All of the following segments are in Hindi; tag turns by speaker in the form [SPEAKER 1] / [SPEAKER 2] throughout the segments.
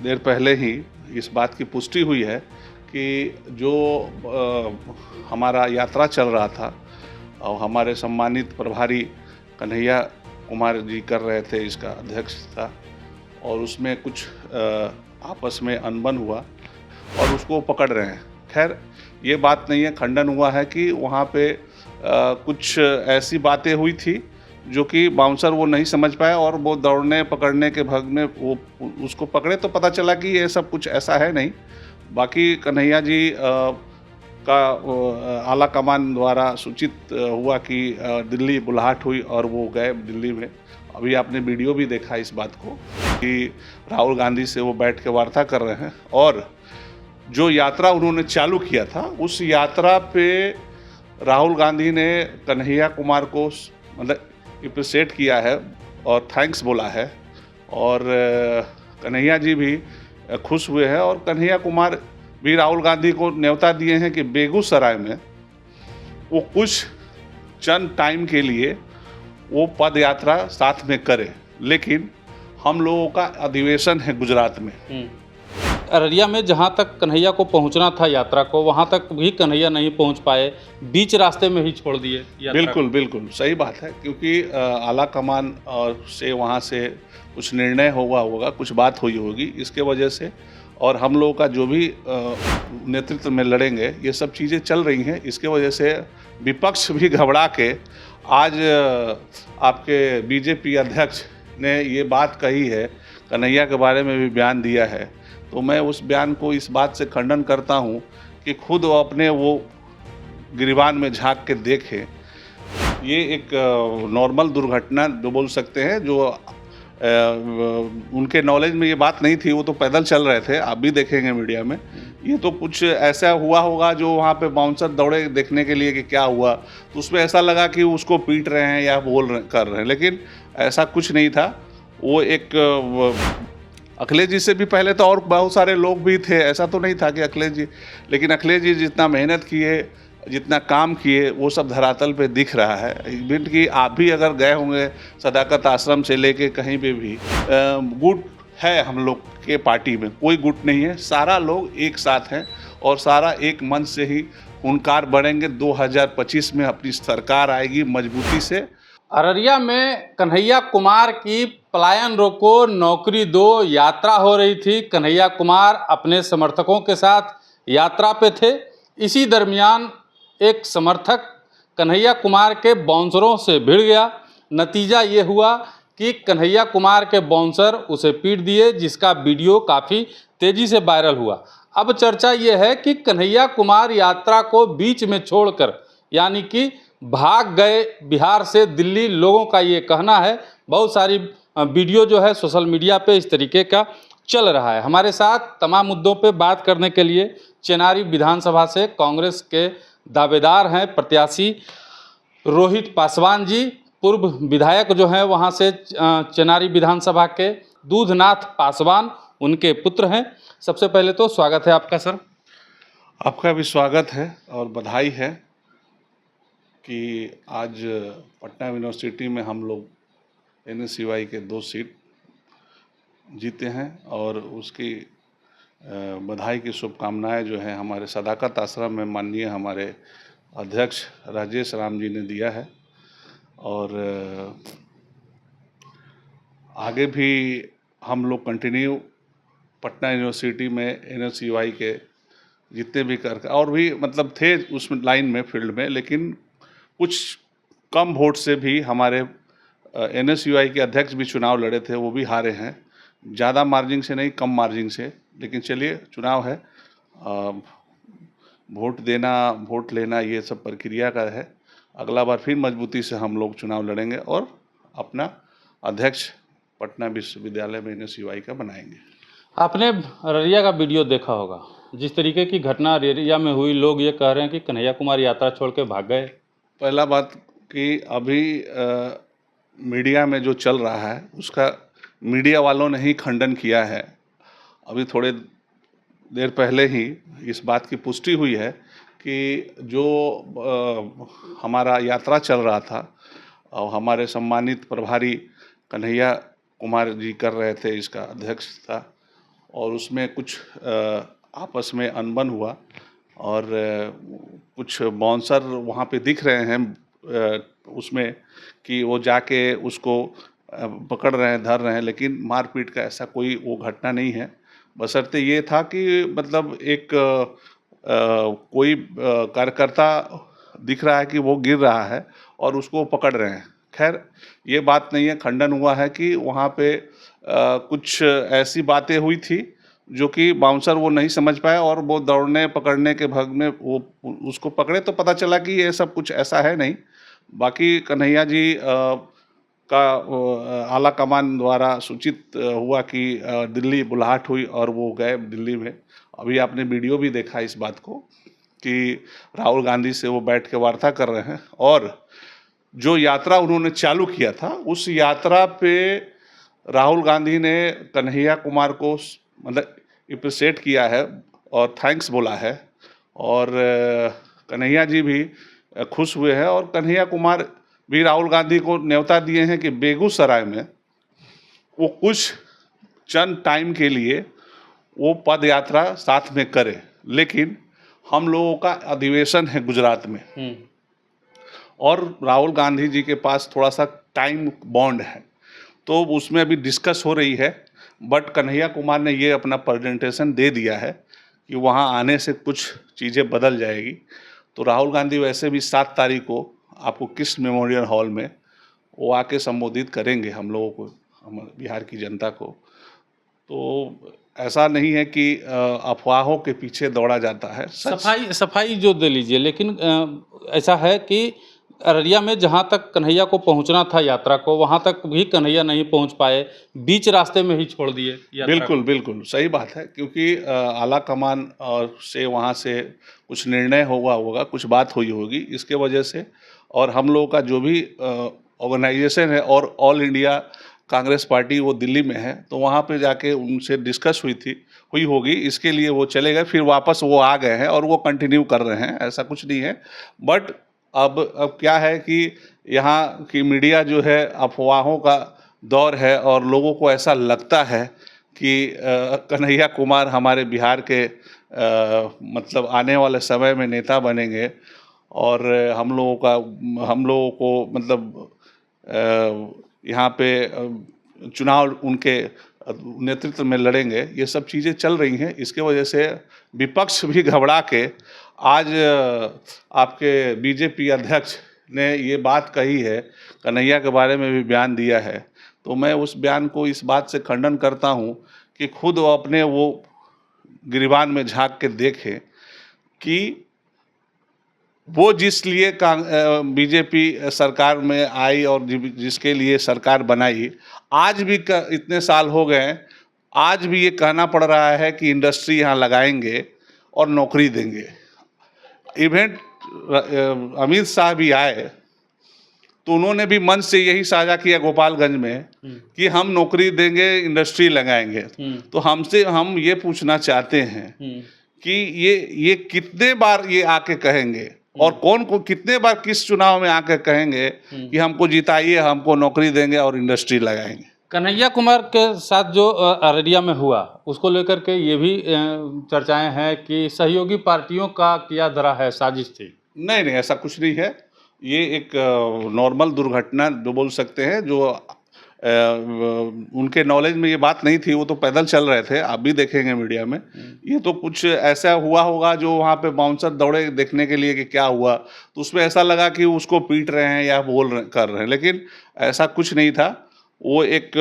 [SPEAKER 1] देर पहले ही इस बात की पुष्टि हुई है कि जो हमारा यात्रा चल रहा था और हमारे सम्मानित प्रभारी कन्हैया कुमार जी कर रहे थे इसका अध्यक्षता, और उसमें कुछ आपस में अनबन हुआ और उसको पकड़ रहे हैं। खैर, ये बात नहीं है, खंडन हुआ है कि वहाँ पे कुछ ऐसी बातें हुई थी जो कि बाउंसर वो नहीं समझ पाया और वो दौड़ने पकड़ने के भाग में वो उसको पकड़े तो पता चला कि ये सब कुछ ऐसा है नहीं। बाकी कन्हैया जी का आला कमान द्वारा सूचित हुआ कि दिल्ली बुलाहट हुई और वो गए दिल्ली में। अभी आपने वीडियो भी देखा इस बात को कि राहुल गांधी से वो बैठ के वार्ता कर रहे हैं, और जो यात्रा उन्होंने चालू किया था उस यात्रा पे राहुल गांधी ने कन्हैया कुमार को मतलब अप्रिशिएट किया है और थैंक्स बोला है, और कन्हैया जी भी खुश हुए हैं, और कन्हैया कुमार भी राहुल गांधी को न्योता दिए हैं कि बेगूसराय में वो कुछ चंद टाइम के लिए वो पद यात्रा साथ में करे, लेकिन हम लोगों का अधिवेशन है गुजरात में।
[SPEAKER 2] अररिया में जहाँ तक कन्हैया को पहुँचना था यात्रा को, वहाँ तक भी कन्हैया नहीं पहुँच पाए, बीच रास्ते में ही छोड़ दिए यात्रा।
[SPEAKER 1] बिल्कुल बिल्कुल सही बात है, क्योंकि आला कमान और से वहाँ से कुछ निर्णय होगा, कुछ बात हुई होगी, इसके वजह से, और हम लोगों का जो भी नेतृत्व में लड़ेंगे ये सब चीज़ें चल रही हैं, इसके वजह से विपक्ष भी घबरा के आज आपके बीजेपी अध्यक्ष ने ये बात कही है, कन्हैया के बारे में भी बयान दिया है। तो मैं उस बयान को इस बात से खंडन करता हूँ कि खुद वो अपने वो गिरिबान में झांक के देखें। ये एक नॉर्मल दुर्घटना जो बोल सकते हैं, जो उनके नॉलेज में ये बात नहीं थी, वो तो पैदल चल रहे थे, आप भी देखेंगे मीडिया में। ये तो कुछ ऐसा हुआ होगा जो वहाँ पे बाउंसर दौड़े देखने के लिए कि क्या हुआ, तो उसमें ऐसा लगा कि उसको पीट रहे हैं या कर रहे हैं, लेकिन ऐसा कुछ नहीं था। वो एक अखिलेश जी से भी पहले तो और बहुत सारे लोग भी थे, ऐसा तो नहीं था कि अखिलेश जी, लेकिन अखिलेश जी जितना मेहनत किए, जितना काम किए, वो सब धरातल पे दिख रहा है। इवन कि आप भी अगर गए होंगे सदाकत आश्रम से लेके कहीं पे भी, गुट है हम लोग के पार्टी में, कोई गुट नहीं है, सारा लोग एक साथ हैं और सारा एक मन से ही हुनकार बढ़ेंगे। 2025 में अपनी सरकार आएगी मजबूती से।
[SPEAKER 2] अररिया में कन्हैया कुमार की पलायन रोको नौकरी दो यात्रा हो रही थी। कन्हैया कुमार अपने समर्थकों के साथ यात्रा पे थे। इसी दरमियान एक समर्थक कन्हैया कुमार के बाउंसरों से भिड़ गया। नतीजा ये हुआ कि कन्हैया कुमार के बाउंसर उसे पीट दिए, जिसका वीडियो काफ़ी तेज़ी से वायरल हुआ। अब चर्चा ये है कि कन्हैया कुमार यात्रा को बीच में छोड़कर यानी कि भाग गए बिहार से दिल्ली, लोगों का ये कहना है। बहुत सारी वीडियो जो है सोशल मीडिया पे इस तरीके का चल रहा है। हमारे साथ तमाम मुद्दों पे बात करने के लिए चेनारी विधानसभा से कांग्रेस के दावेदार हैं प्रत्याशी रोहित पासवान जी, पूर्व विधायक जो हैं वहाँ से चेनारी विधानसभा के दूधनाथ पासवान उनके पुत्र हैं। सबसे पहले तो स्वागत है आपका सर।
[SPEAKER 1] आपका भी स्वागत है और बधाई है कि आज पटना यूनिवर्सिटी में हम लोग NSUI के 2 सीट जीते हैं, और उसकी बधाई की शुभकामनाएं जो हैं हमारे सदाकत आश्रम में माननीय हमारे अध्यक्ष राजेश राम जी ने दिया है, और आगे भी हम लोग कंटिन्यू पटना यूनिवर्सिटी में NSUI के जितने भी और भी मतलब थे उस लाइन में, फील्ड में, लेकिन कुछ कम वोट से भी हमारे NSUI के अध्यक्ष भी चुनाव लड़े थे, वो भी हारे हैं, ज़्यादा मार्जिन से नहीं, कम मार्जिन से। लेकिन चलिए, चुनाव है, वोट देना, वोट लेना, ये सब प्रक्रिया का है। अगला बार फिर मजबूती से हम लोग चुनाव लड़ेंगे और अपना अध्यक्ष पटना विश्वविद्यालय में NSUI का बनाएंगे।
[SPEAKER 2] आपने अररिया का वीडियो देखा होगा, जिस तरीके की घटना अररिया में हुई, लोग ये कह रहे हैं कि कन्हैया कुमार यात्रा छोड़ के भाग गए।
[SPEAKER 1] पहला बात कि अभी मीडिया में जो चल रहा है उसका मीडिया वालों ने ही खंडन किया है। अभी थोड़े देर पहले ही इस बात की पुष्टि हुई है कि जो हमारा यात्रा चल रहा था और हमारे सम्मानित प्रभारी कन्हैया कुमार जी कर रहे थे इसका अध्यक्षता, और उसमें कुछ आपस में अनबन हुआ और कुछ बाउंसर वहाँ पे दिख रहे हैं उसमें कि वो जाके उसको पकड़ रहे हैं, धर रहे हैं, लेकिन मारपीट का ऐसा कोई वो घटना नहीं है। बशर्ते ये था कि मतलब एक कोई कार्यकर्ता दिख रहा है कि वो गिर रहा है और उसको पकड़ रहे हैं। खैर ये बात नहीं है, खंडन हुआ है कि वहाँ पे कुछ ऐसी बातें हुई थी जो कि बाउंसर वो नहीं समझ पाया और वो दौड़ने पकड़ने के भाग में वो उसको पकड़े तो पता चला कि ये सब कुछ ऐसा है नहीं। बाकी कन्हैया जी का आला कमान द्वारा सूचित हुआ कि दिल्ली बुलाहट हुई और वो गए दिल्ली में। अभी आपने वीडियो भी देखा इस बात को कि राहुल गांधी से वो बैठ के वार्ता कर रहे हैं और जो यात्रा उन्होंने चालू किया था उस यात्रा पे राहुल गांधी ने कन्हैया कुमार को मतलब अप्रिशिएट किया है और थैंक्स बोला है और कन्हैया जी भी खुश हुए हैं और कन्हैया कुमार भी राहुल गांधी को न्योता दिए हैं कि बेगूसराय में वो कुछ चंद टाइम के लिए वो पद यात्रा साथ में करे, लेकिन हम लोगों का अधिवेशन है गुजरात में और राहुल गांधी जी के पास थोड़ा सा टाइम बॉन्ड है, तो उसमें अभी डिस्कस हो रही है। बट कन्हैया कुमार ने ये अपना प्रेजेंटेशन दे दिया है कि वहाँ आने से कुछ चीज़ें बदल जाएगी। तो राहुल गांधी वैसे भी 7 तारीख को आपको कृष्ण मेमोरियल हॉल में वो आके संबोधित करेंगे हम लोगों को, हम बिहार की जनता को। तो ऐसा नहीं है कि अफवाहों के पीछे दौड़ा जाता है।
[SPEAKER 2] सफाई जो दे लीजिए, लेकिन ऐसा है कि अररिया में जहाँ तक कन्हैया को पहुँचना था यात्रा को, वहाँ तक भी कन्हैया नहीं पहुँच पाए, बीच रास्ते में ही छोड़ दिए यात्रा।
[SPEAKER 1] बिल्कुल सही बात है, क्योंकि आला कमान से वहाँ से कुछ निर्णय होगा, कुछ बात हुई होगी इसके वजह से, और हम लोगों का जो भी ऑर्गेनाइजेशन है और ऑल इंडिया कांग्रेस पार्टी वो दिल्ली में है, तो वहाँ पे जाके उनसे डिस्कस हुई होगी, इसके लिए वो चले गए, फिर वापस वो आ गए हैं और वो कंटिन्यू कर रहे हैं, ऐसा कुछ नहीं है। बट अब क्या है कि यहाँ की मीडिया जो है अफवाहों का दौर है और लोगों को ऐसा लगता है कि कन्हैया कुमार हमारे बिहार के मतलब आने वाले समय में नेता बनेंगे और हम लोगों को मतलब यहाँ पे चुनाव उनके नेतृत्व में लड़ेंगे, ये सब चीज़ें चल रही हैं। इसके वजह से विपक्ष भी घबरा के आज आपके बीजेपी अध्यक्ष ने ये बात कही है, कन्हैया के बारे में भी बयान दिया है, तो मैं उस बयान को इस बात से खंडन करता हूँ कि खुद वो अपने वो गिरिबान में झांक के देखें कि वो जिस लिए बीजेपी सरकार में आई और जिसके लिए सरकार बनाई, आज भी इतने साल हो गए, आज भी ये कहना पड़ रहा है कि इंडस्ट्री यहाँ लगाएंगे और नौकरी देंगे। इवेंट अमित शाह भी आए तो उन्होंने भी मंच से यही साझा किया गोपालगंज में कि हम नौकरी देंगे, इंडस्ट्री लगाएंगे। तो हम ये पूछना चाहते हैं कि ये कितने बार ये आके कहेंगे और कौन को कितने बार किस चुनाव में आके कहेंगे कि हमको जिताइए, हमको नौकरी देंगे और इंडस्ट्री लगाएंगे।
[SPEAKER 2] कन्हैया कुमार के साथ जो अररिया में हुआ उसको लेकर के ये भी चर्चाएं हैं कि सहयोगी पार्टियों का किया धरा है, साजिश थी।
[SPEAKER 1] नहीं, ऐसा कुछ नहीं है। ये एक नॉर्मल दुर्घटना जो बोल सकते हैं, जो उनके नॉलेज में ये बात नहीं थी, वो तो पैदल चल रहे थे, आप भी देखेंगे मीडिया में। ये तो कुछ ऐसा हुआ होगा जो वहाँ पे बाउंसर दौड़े देखने के लिए कि क्या हुआ, तो उसमें ऐसा लगा कि उसको पीट रहे हैं या कर रहे हैं, लेकिन ऐसा कुछ नहीं था। वो एक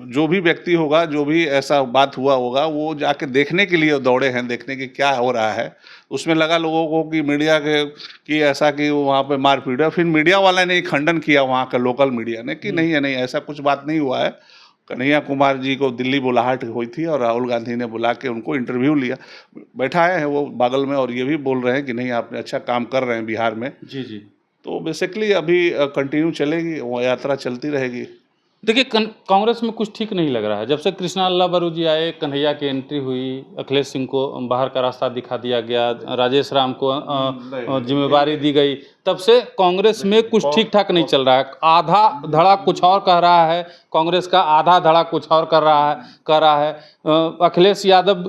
[SPEAKER 1] जो भी व्यक्ति होगा, जो भी ऐसा बात हुआ होगा, वो जाके देखने के लिए दौड़े हैं, देखने के क्या हो रहा है। उसमें लगा लोगों को कि मीडिया के कि ऐसा कि वहाँ पे मारपीट है, फिर मीडिया वाले ने खंडन किया, वहाँ का लोकल मीडिया ने, कि नहीं ऐसा कुछ बात नहीं हुआ है। कन्हैया कुमार जी को दिल्ली बुलाहट हुई थी और राहुल गांधी ने बुला के उनको इंटरव्यू लिया, बैठाए हैं वो बगल में, और ये भी बोल रहे हैं कि नहीं आपने अच्छा काम कर रहे हैं बिहार में।
[SPEAKER 2] जी।
[SPEAKER 1] तो बेसिकली अभी कंटिन्यू चलेगी, वो यात्रा चलती रहेगी।
[SPEAKER 2] देखिए, कांग्रेस में कुछ ठीक नहीं लग रहा है। जब से कृष्णा लाल बारू जी आए, कन्हैया की एंट्री हुई, अखिलेश सिंह को बाहर का रास्ता दिखा दिया गया, राजेश राम को जिम्मेवारी दी गई, तब से कांग्रेस में कुछ ठीक ठाक नहीं चल रहा है। आधा धड़ा कुछ और कह रहा है कांग्रेस का, आधा धड़ा कुछ और कर रहा है। अखिलेश यादव,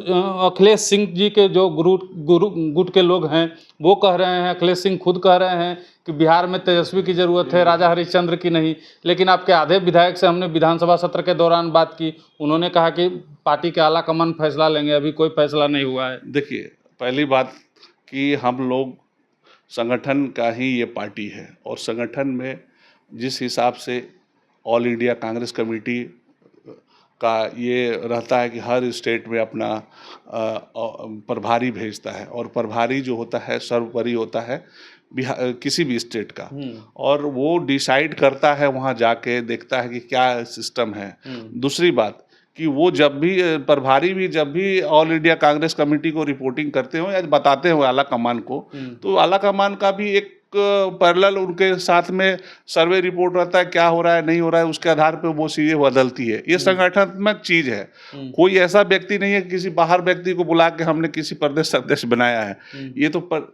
[SPEAKER 2] अखिलेश सिंह जी के जो गुट के लोग हैं वो कह रहे हैं, अखिलेश सिंह खुद कह रहे हैं कि बिहार में तेजस्वी की ज़रूरत है, राजा हरिश्चंद्र की नहीं। लेकिन आपके आधे विधायक से हमने विधानसभा सत्र के दौरान बात की, उन्होंने कहा कि पार्टी के आला कमान फैसला लेंगे, अभी कोई फैसला नहीं हुआ है।
[SPEAKER 1] देखिए, पहली बात कि हम लोग संगठन का ही ये पार्टी है, और संगठन में जिस हिसाब से ऑल इंडिया कांग्रेस कमेटी का ये रहता है कि हर स्टेट में अपना प्रभारी भेजता है, और प्रभारी जो होता है सर्वोपरि होता है बिहार किसी भी स्टेट का, और वो डिसाइड करता है, वहाँ जाके देखता है कि क्या सिस्टम है। दूसरी बात कि वो जब भी प्रभारी भी जब भी ऑल इंडिया कांग्रेस कमेटी को रिपोर्टिंग करते हो या बताते हो आला कमान को, तो आला कमान का भी एक पैरेलल उनके साथ में सर्वे रिपोर्ट रहता है, क्या हो रहा है नहीं हो रहा है, उसके आधार पे वो चीजें बदलती है। ये संगठनात्मक चीज है, कोई ऐसा व्यक्ति नहीं है किसी बाहर व्यक्ति को बुला के हमने किसी प्रदेश अध्यक्ष बनाया है। ये तो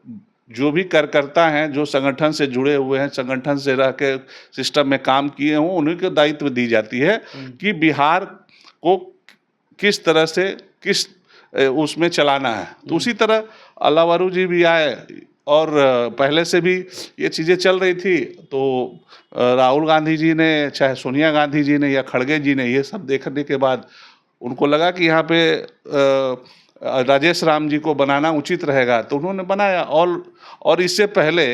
[SPEAKER 1] जो भी कार्यकर्ता हैं, जो संगठन से जुड़े हुए हैं, संगठन से रह के सिस्टम में काम किए हों, उन्हीं को दायित्व दी जाती है कि बिहार को किस तरह से किस उसमें चलाना है। तो उसी तरह अल्लावरू जी भी आए, और पहले से भी ये चीज़ें चल रही थी। तो राहुल गांधी जी ने, चाहे सोनिया गांधी जी ने या खड़गे जी ने, ये सब देखने के बाद उनको लगा कि यहाँ पे राजेश राम जी को बनाना उचित रहेगा, तो उन्होंने बनाया। और इससे पहले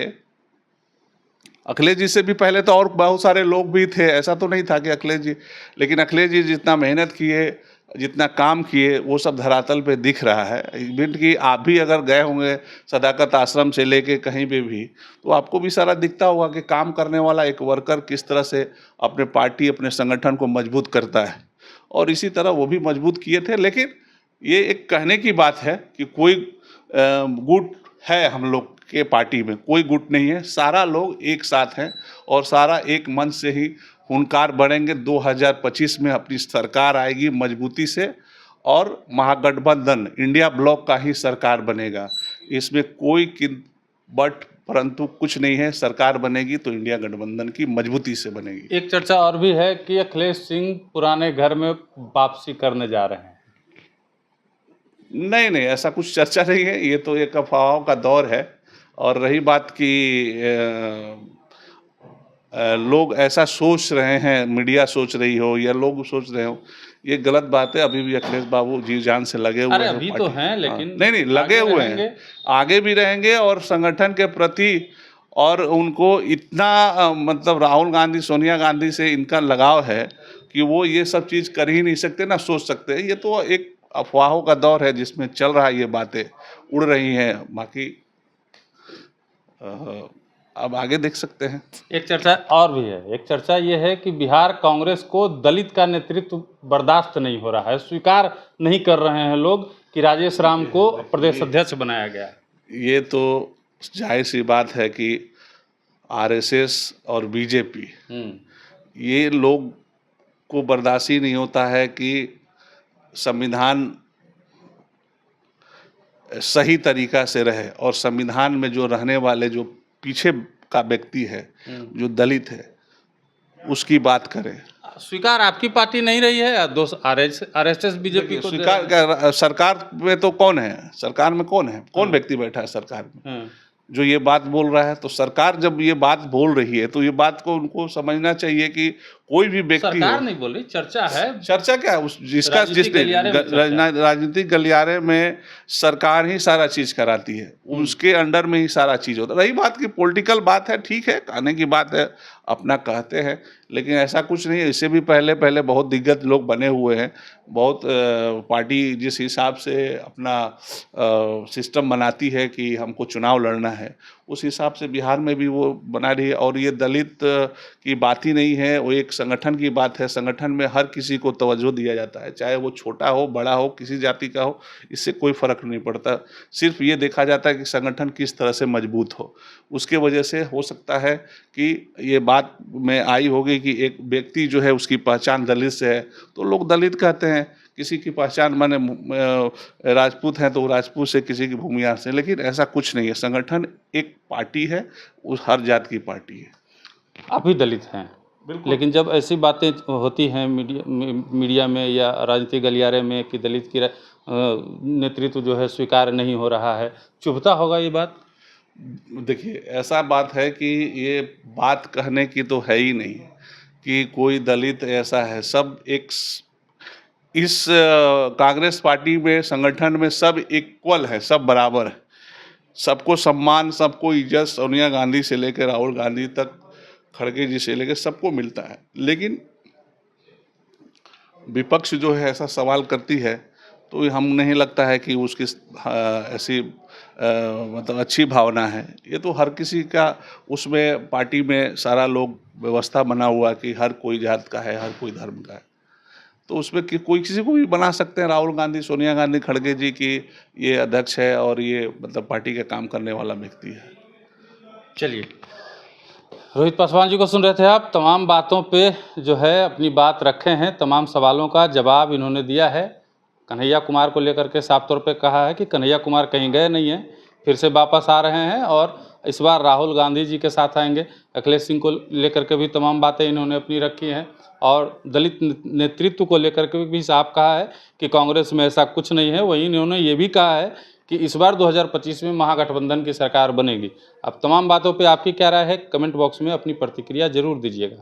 [SPEAKER 1] अखिलेश जी से भी पहले तो और बहुत सारे लोग भी थे, ऐसा तो नहीं था कि अखिलेश जी, लेकिन अखिलेश जी जितना मेहनत किए, जितना काम किए, वो सब धरातल पे दिख रहा है। इवन कि आप भी अगर गए होंगे सदाकत आश्रम से लेके कहीं पे भी, तो आपको भी सारा दिखता होगा कि काम करने वाला एक वर्कर किस तरह से अपने पार्टी, अपने संगठन को मजबूत करता है। और इसी तरह वो भी मजबूत किए थे। लेकिन ये एक कहने की बात है कि कोई गुट है हम लोग के पार्टी में, कोई गुट नहीं है, सारा लोग एक साथ हैं और सारा एक मन से ही हुनकार बढ़ेंगे। 2025 में अपनी सरकार आएगी मजबूती से, और महागठबंधन इंडिया ब्लॉक का ही सरकार बनेगा। इसमें कोई बट परंतु कुछ नहीं है। सरकार बनेगी तो इंडिया गठबंधन की मजबूती से बनेगी।
[SPEAKER 2] एक चर्चा और भी है कि अखिलेश सिंह पुराने घर में वापसी करने जा रहे हैं।
[SPEAKER 1] नहीं, ऐसा कुछ चर्चा नहीं है, ये तो एक अफवाहों का दौर है। और रही बात कि लोग ऐसा सोच रहे हैं, मीडिया सोच रही हो या लोग सोच रहे हो, ये गलत बात है। अभी भी अखिलेश बाबू जी जान से लगे हुए हैं।
[SPEAKER 2] अभी तो हैं, लेकिन
[SPEAKER 1] नहीं लगे हुए हैं, आगे भी रहेंगे। और संगठन के प्रति और उनको इतना मतलब राहुल गांधी, सोनिया गांधी से इनका लगाव है कि वो ये सब चीज़ कर ही नहीं सकते, ना सोच सकते। ये तो एक अफवाहों का दौर है जिसमें चल रहा है, ये बातें उड़ रही हैं। बाकी अब आगे देख सकते हैं।
[SPEAKER 2] एक चर्चा और भी है, एक चर्चा ये है कि बिहार कांग्रेस को दलित का नेतृत्व बर्दाश्त नहीं हो रहा है, स्वीकार नहीं कर रहे हैं लोग कि राजेश राम को प्रदेश अध्यक्ष बनाया गया।
[SPEAKER 1] ये तो जाहिर सी बात है कि आरएसएस और बीजेपी, ये लोग को बर्दाश्त ही नहीं होता है कि संविधान सही तरीका से रहे, और संविधान में जो रहने वाले, जो पीछे का व्यक्ति है, जो दलित है, उसकी बात करें।
[SPEAKER 2] स्वीकार आपकी पार्टी नहीं रही है, आरएसएस बीजेपी को
[SPEAKER 1] स्वीकार। सरकार में तो कौन है, सरकार में कौन है, कौन व्यक्ति बैठा है सरकार में जो ये बात बोल रहा है? तो सरकार जब ये बात बोल रही है तो ये बात को उनको समझना चाहिए कि कोई भी व्यक्ति,
[SPEAKER 2] सरकार नहीं बोल रही, चर्चा है।
[SPEAKER 1] चर्चा क्या है? जिसका राजनीतिक गलियारे में सरकार ही सारा चीज कराती है, उसके अंडर में ही सारा चीज होता है। रही बात की पॉलिटिकल बात है, ठीक है, कहने की बात है, अपना कहते हैं, लेकिन ऐसा कुछ नहीं है। इससे भी पहले बहुत दिग्गज लोग बने हुए हैं। बहुत पार्टी जिस हिसाब से अपना सिस्टम बनाती है कि हमको चुनाव लड़ना है, उस हिसाब से बिहार में भी वो बना रही है। और ये दलित की बात ही नहीं है, वो एक संगठन की बात है। संगठन में हर किसी को तवज्जो दिया जाता है, चाहे वो छोटा हो, बड़ा हो, किसी जाति का हो, इससे कोई फर्क नहीं पड़ता। सिर्फ ये देखा जाता है कि संगठन किस तरह से मजबूत हो। उसके वजह से हो सकता है कि ये बात में आई होगी कि एक व्यक्ति जो है उसकी पहचान दलित से है, तो लोग दलित कहते हैं किसी की पहचान माने राजपूत हैं तो वो राजपूत से, किसी की भूमिहार से, लेकिन ऐसा कुछ नहीं है। संगठन एक पार्टी है, उस हर जात की पार्टी है।
[SPEAKER 2] आप भी दलित हैं, लेकिन जब ऐसी बातें होती हैं मीडिया में या राजनीतिक गलियारे में कि दलित की नेतृत्व जो है स्वीकार नहीं हो रहा है, चुभता होगा ये बात?
[SPEAKER 1] देखिए, ऐसा बात है कि ये बात कहने की तो है ही नहीं कि कोई दलित ऐसा है। सब इस कांग्रेस पार्टी में, संगठन में सब इक्वल है, सब बराबर है। सबको सम्मान, सबको इज्जत, सोनिया गांधी से लेकर राहुल गांधी तक, खड़गे जी से लेकर सबको मिलता है। लेकिन विपक्ष जो है ऐसा सवाल करती है तो हम नहीं लगता है कि उसकी ऐसी मतलब अच्छी भावना है। ये तो हर किसी का उसमें पार्टी में सारा लोग व्यवस्था बना हुआ कि हर कोई जात का है, हर कोई धर्म का है, तो उसमें कि कोई किसी को भी बना सकते हैं। राहुल गांधी, सोनिया गांधी, खड़गे जी की ये अध्यक्ष है और ये मतलब पार्टी का काम करने वाला व्यक्ति है।
[SPEAKER 2] चलिए, रोहित पासवान जी को सुन रहे थे आप। तमाम बातों पे जो है अपनी बात रखे हैं, तमाम सवालों का जवाब इन्होंने दिया है। कन्हैया कुमार को लेकर के साफ तौर पे कहा है कि कन्हैया कुमार कहीं गए नहीं हैं, फिर से वापस आ रहे हैं और इस बार राहुल गांधी जी के साथ आएंगे। अखिलेश सिंह को लेकर के भी तमाम बातें इन्होंने अपनी रखी हैं और दलित नेतृत्व को लेकर के भी साफ कहा है कि कांग्रेस में ऐसा कुछ नहीं है। वहीं इन्होंने ये भी कहा है कि इस बार 2025 में महागठबंधन की सरकार बनेगी। अब तमाम बातों पे आपकी क्या राय है, कमेंट बॉक्स में अपनी प्रतिक्रिया जरूर दीजिएगा।